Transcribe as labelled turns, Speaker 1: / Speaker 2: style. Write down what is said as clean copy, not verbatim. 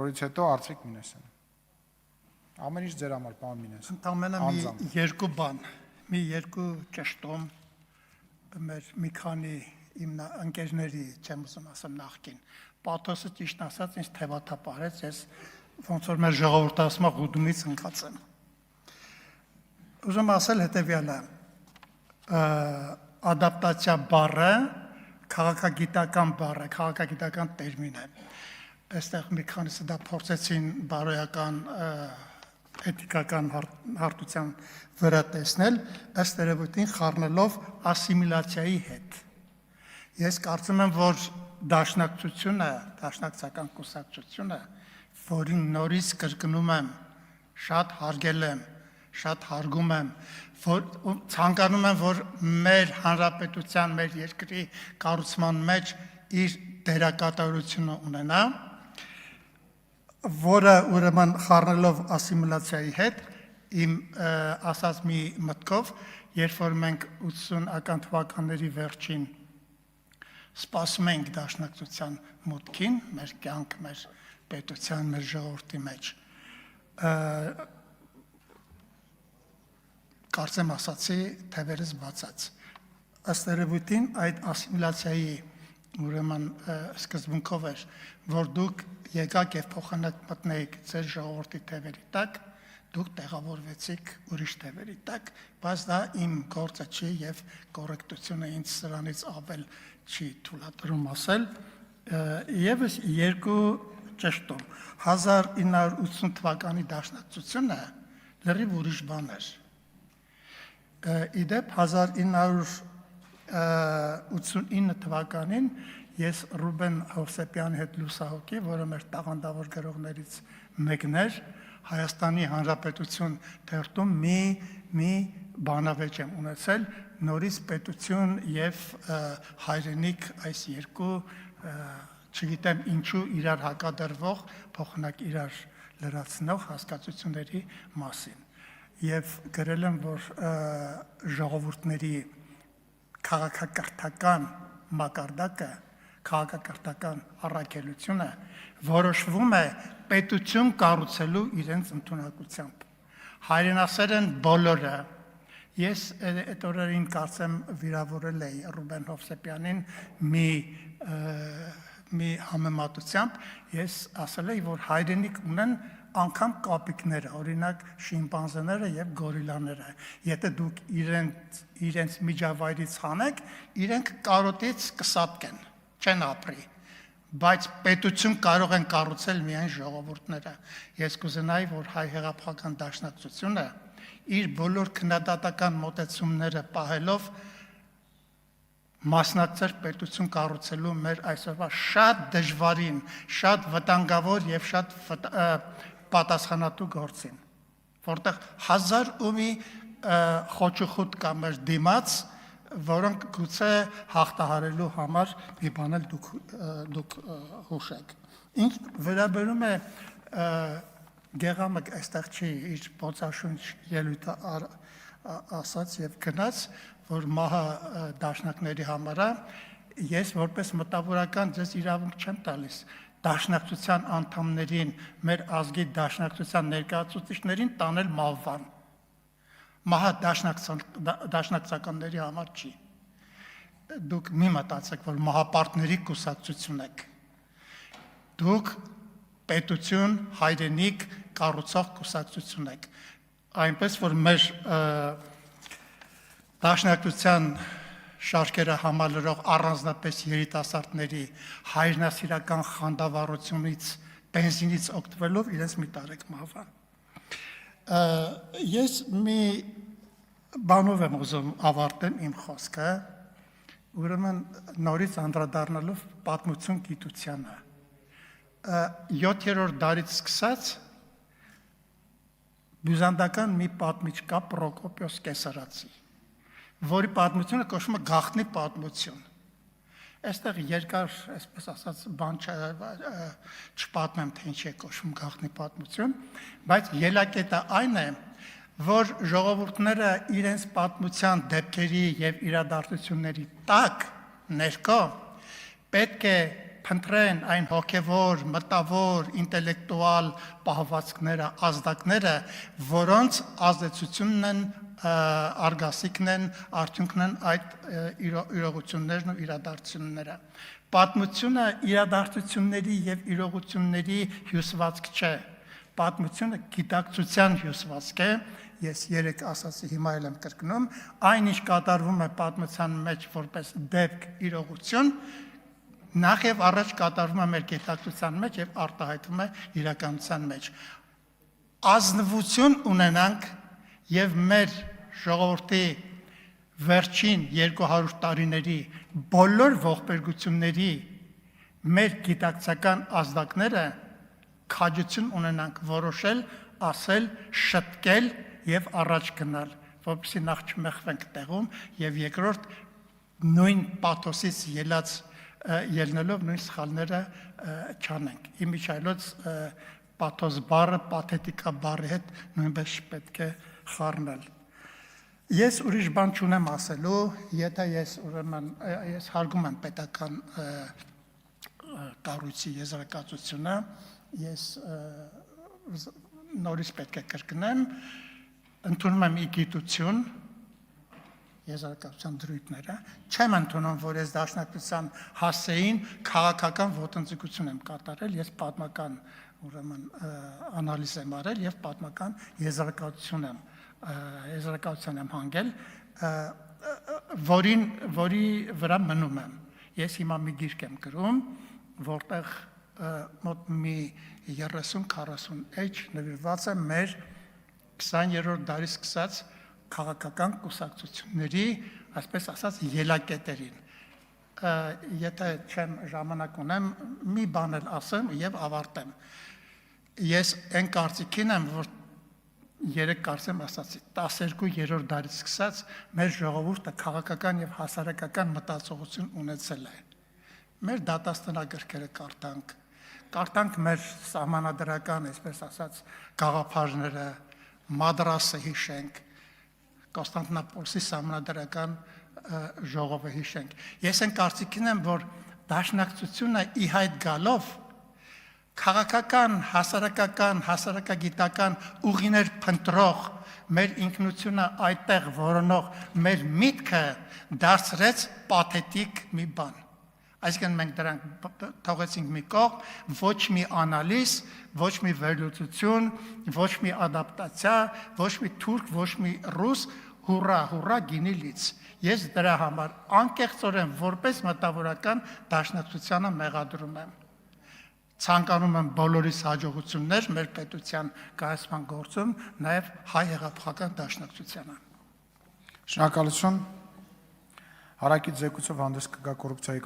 Speaker 1: որից հետո Արծվիկ Մինասյանը։ Ամեն ինչ ձեր համար, պարոն Մինասյան։
Speaker 2: Ընդամենը մի երկու բան, մի երկու ճշտում մեր մի քանի իմ ընկերների, չեմ ուզում ասեմ նախկին, պաթոսը ճիշտ ասած ինձ թևաթափարեց, ես ոնց որ մեր ժողովուրդը ասում է գուդումից ընկած եմ։ Ուզում ասել հետևյալը, ադապտացիա բառը քաղաքագիտական բառ է, քաղաքագիտական տերմին է։ Այստեղ մի քանիսը դա փորձեցին բարոյական էթիկական հարթության վրա տեսնել, ըստ երևույթին խառնելով ասիմիլացիայի հետ։ Ես կարծում եմ, որ դաշնակցությունը, դաշնակցական կուսակցությունը, որին նորից կրկնում եմ, շատ հարգել եմ, շատ հարգում եմ, որ ցանկանում եմ, որ մեր հանրապետության, մեր երկրի կառուցման մեջ իր դերակատարությունը ունենա, որը ուրեմն խառնելով ասիմիլացիայի հետ, իմ ասած մի մտքով, երբ որ մենք 80-ական թվականների վերջին սպասում ենք դաշնակցության մուտքին, մեր կյանք, մեր պետության, մեր ժողովրդի մեջ, կարծեմ ասացի թևերս բացած։ Ըստ երևույթին այդ ասիմիլացիայի ուրեմն սկզբունքով էր, որ դուք եկաք եւ փոխանակ մտնեիք ձեր ժողովրդի թևերի տակ, դուք տեղավորվեցիք ուրիշ թևերի տակ, բայց դա իմ գործը չի եւ կոռեկտությունը ինձ սրանից ավել չի թույլատրում ասել։ Եվս երկու ճշտում 1980 թվականի դաշնակցությունը լրիվ ուրիշ բան էր։ Իդեպ 1989 թվականին ես Ռուբեն Հովսեփյանի հետ լուսահոգի, որը մեր տաղանդավոր գրողներից մեկն էր, Հայաստանի Հանրապետություն թերթում մի բանավեճ եմ ունեցել, նորից պետություն եւ հայրենիք այս երկու, չգիտեմ ինչու իրար հակադրվող, փոխանակ իրար լրացնող հասկացությունների մասին։ Եվ գրել եմ, որ ժողովուրդների քաղաքակրթական մակարդակը, քաղաքակրթական առաքելությունը որոշվում է պետություն կառուցելու իրենց ընդունակությամբ։ Հայրենասեր են բոլորը։ Ես այդ օրերին կարծեմ վիրավորել էի Ռուբեն Հովսեփյանին մի համեմատությամբ, ես ասել էի, որ հայրենիք ունեն անգամ կապիկները, օրինակ շիմպանզեները եւ գորիլաները։ Եթե դուք իրենց միջավայրից հանեք, իրենք կարոտից կսատկեն, չեն ապրի։ Բայց պետություն կարող են կառուցել միայն ժողովուրդները։ Ես կուզենայի, որ հայ հեղափոխական դաշնակցությունը իր բոլոր քննադատական մոտեցումները պահելով մասնակցեր պետություն կառուցելու մեր այսօրվա շատ դժվարին, շատ վտանգավոր եւ շատ պատասխանատու գործին, որտեղ հազար ու մի խոչուխուտ կա մեր դիմաց, որոնք գուցե հաղթահարելու համար մի բան էլ դուք հուշեք։ Ինչ վերաբերում է Գեղամը այստեղ չի իր փոցաշունչ ելույթը ասաց եւ գնաց, որ մահը դաշնակների համար է, ես որպես մտավորական ձեզ իրավունք չեմ տալիս դաշնակցության անդամներին, մեր ազգի դաշնակցության ներկայացուցիչներին տանել մահվան։ Մահը դաշնակցականների համար չի։ Դուք մի մտածեք, որ մահապարտների կուսակցություն եք։ Դուք պետություն, հայրենիք կառուցող կուսակցություն եք։ Այնպես, որ մեր դաշնակցության շարքերը համալրող առանձնապես երիտասարդների հայրենասիրական խանդավառությունից, բենզինից օգտվելով իրենց մի տարեք մահվան։ Ես մի բանով եմ ուզում ավարտեմ իմ խոսքը, ուրեմն նորից անդրադառնալով պատմություն գիտությանը։ 7-րդ դարից սկսած բյուզանդական մի պատմիչ կա Պրոկոպիոս Կեսարացի, որի պատմությունը կոչվում է գաղտնի պատմություն։ Այստեղ երկար, այսպես ասած, բան չպատմեմ, թե ինչի է կոչվում գաղտնի պատմություն, բայց ելակետը այն է, որ ժողովուրդները իրենց պատմության դեպքերի եւ իրադարձությունների տակ ներքո պետք է փնտրեն այն հոգևոր, մտավոր, ինտելեկտուալ պահվածքները, ազդակները, որոնց ազդեցությունն են արգասիքն են, արդյունքն են այդ իրողություններն ու իրադարձությունները։ Պատմությունը իրադարձությունների եւ իրողությունների հյուսվածք չէ։ Պատմությունը գիտակցության հյուսվածք է, ես երեք ասացի, հիմա էլ եմ կրկնում, այն ինչ կատարվում է պատմության մեջ որպես դեպք իրողություն, նախ եւ առաջ կատարվում է մեր գիտակցության մեջ եւ արտահայտվում է իրականության մեջ։ Ազնվություն ունենանք եւ մեր ժողովրդի վերջին 200 տարիների բոլոր ողբերգությունների մեր գիտակցական ազդակները քաջություն ունենանք որոշել, ասել, շտկել եւ առաջ գնալ, որպեսզի նախ չմեղվենք տեղում եւ երկրորդ նույն պաթոսից ելնելով նույն սխալները չանենք։ Իմիջայլոց պաթոս բառը, պաթետիկա բառի հետ նույնպես պետք է խառնել։ Ես ուրիշ բան չունեմ ասելու, եթե ես հարգում եմ պետական կառույցի եզրակացությունը, ես նորից պետք է կրկնեմ, ընդունում եմ ի գիտություն եզրակացության դրույթները, չեմ ընդունում, որ ես Դաշնակցության հասցեին քաղաքական ոտնձգություն եմ կատարել, ես պատմական անալիզ եմ արել եւ պատմական եզրակացություն եմ հանգել, որի վրա մնում եմ։ Ես հիմա մի գիրք եմ գրում, որտեղ մոտ մի 30-40 էջ նվիրված է մեր 20-րդ դարի սկսած քաղաքական կուսակցությունների, այսպես ասած, ելակետերին։ Եթե չեմ ժամանակ ունեմ, մի բան էլ ասեմ եւ ավարտեմ։ Ես այն կարծիքին եմ, որ երեք կարծեմ ասացի, 12-րդ դարից սկսած մեր ժողովուրդը քաղաքական եւ հասարակական մտածողություն ունեցել է։ Մեր դատաստանագրքերը կարդանք մեր սահմանադրական, այսպես ասած, գաղափարները, Մադրասը հիշենք, Կոստանդնուպոլսի սահմանադրական ժողովը հիշենք։ Ես այն կարծիքին եմ, որ Դաշնակցությունը ի հայտ գալով քաղաքական, հասարակագիտական ուղիներ փնտրող մեր ինքնությունը այդտեղ որոնող մեր միտքը դարձրեց պաթետիկ մի բան։ Այսինքն մենք դրանք թողեցինք մի կողմ, ոչ մի անալիզ, ոչ մի վերլուծություն, ոչ մի ադապտացիա, ոչ մի թուրք, ոչ մի ռուս, հուրա գինի լից։ Ես դրա համար անկեղծորեն որպես մտավորական Դաշնակցությանը մեղադրում եմ։ Ցանկանում եմ բոլորիս հաջողություններ մեր պետության կայացման գործում, նաև հայ հեղափոխական Դաշնակցությանը։
Speaker 1: Շնորհակալություն։ Հարակից զեկույցով հանդես կգա կոռուպցիայի